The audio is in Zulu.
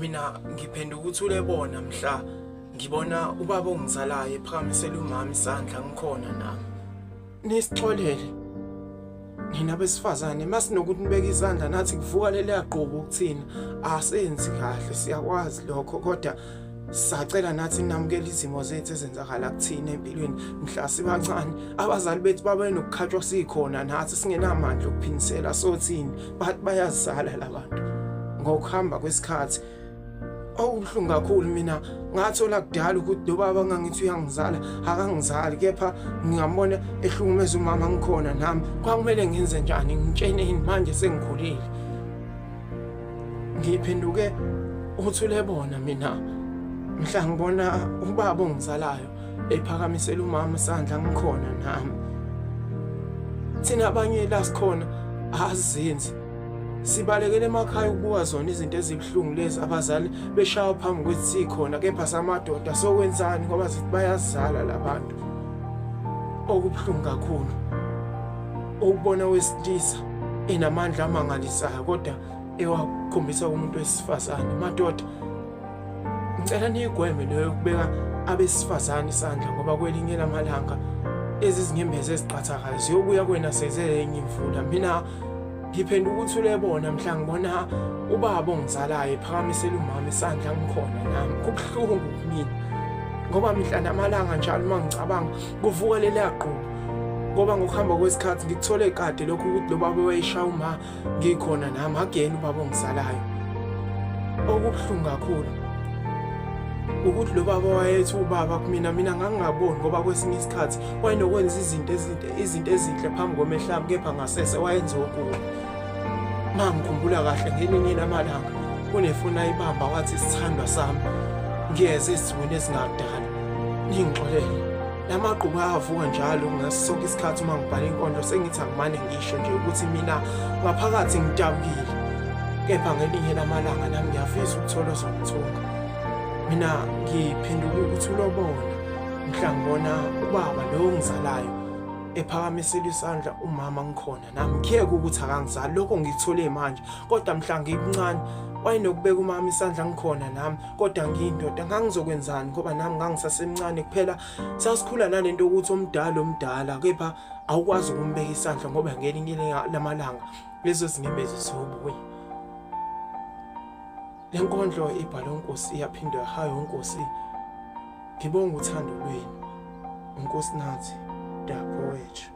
mina ngiphenduka ukuthi ulebona mhla ngibona ubaba ongizalayo ephakamisela umama isandla ngikhona nami. Nisixolele nina besifazane masinokuthi nibeke izandla nathi kuvuka leli yaqhubu ukuthina asenzi kahle siyakwazi lokho kodwa sacela nathi namukele izimo zethu ezenzakala kuthina empilweni mhla sibancane abazali bethu babe nokukhathwa sikhona nathi singenamandla okuphindisela sothini bathi bayazala labantu ngokuhamba kwesikhathi. Okubuhlungu kakhulu mina ngathola kudala ukuthi lo baba ngangithi uyangizala akangizali kepha ngingambona ehlukumeza umama ngikhona nami kwakumele ngenze njani ngitsheneni manje sengikhulile. Ngiphenduke uthulebona mina mhla ngibona ubaba ongizalayo ephakamisela umama isandla ngikhona nami. Thina abanye la sikhona azenzi sibalekele emakhaya ukubuka zona izinto ezibhlungu lezi abazali beshaya phambi kwethu sikhona kepha samadoda sokwenzani ngoba sithi bayazala labantu. Okubuhlungu kakhulu ukubona wesilisa enamandla amangalisayo kodwa ewakhombisa umuntu wesifazane. Madoda ngicela niyigweme leyo ukubeka abesifazane isandla ngoba kwelinye lamalanga ezizinyembezi eziqhathakayo ziyobuya kwena sezenye imvula. Mina ngiphenduka ukuthi ulebona mhla ngibona ubaba ongizalayo ephakamisela umama isandla ngikhona nami. Kubuhlungu kumina ngoba mihla namalanga njalo mangicabanga kuvuka leli yaqhubu ngoba ngokuhamba kwesikhathi ngikuthole kade lokho ukuthi lo baba wayeshaya uma ngikhona nami agena ubaba ongizalayo. Okubuhlungu kakhulu ukuthi lo baba wayethi ubaba kumina ngangingaboni ngoba kwesinye isikhathi wayenokwenza izinto ezinhle phambi komehlami kepha ngasese wayenza okubi. Mangikhumbula kahle ngelinye lamalanga kunefuna ayibamba wathi sithandwa sami ngiyeze esizweni esingakudala ningixolele. Lamaqhubu ayavuka njalo ngasonke isikhathi uma ngibhala inkondlo sengithi angimane ngisho nje ukuthi mina ngaphakathi ngidabukile kepha ngelinye lamalanga nami ngiyafisa ukuthola zomthunga. Mina ngiphenduka ukuthi ulobona mhla ngibona ubaba lo ongizalayo ephakamisela isandla umama ngikhona nami ngiyeke ukuthi akangizali lokho ngikuthole manje kodwa mhla ngikuncane wayenokubeka umama isandla ngikhona nami kodwa ngiyindoda ngangizokwenzani ngoba nami ngangisasemncane kuphela sasikhula nalento ukuthi omdala kepha awukwazi ukumbeka isandla ngoba ngelinye lamalanga lezo zinyembezi zizobuya. Lenkondlo ibhalwe uNkosi iyaphindwa yahayo uNkosi. Ngibonga uthando lwenu. uNkosi nathi da poet.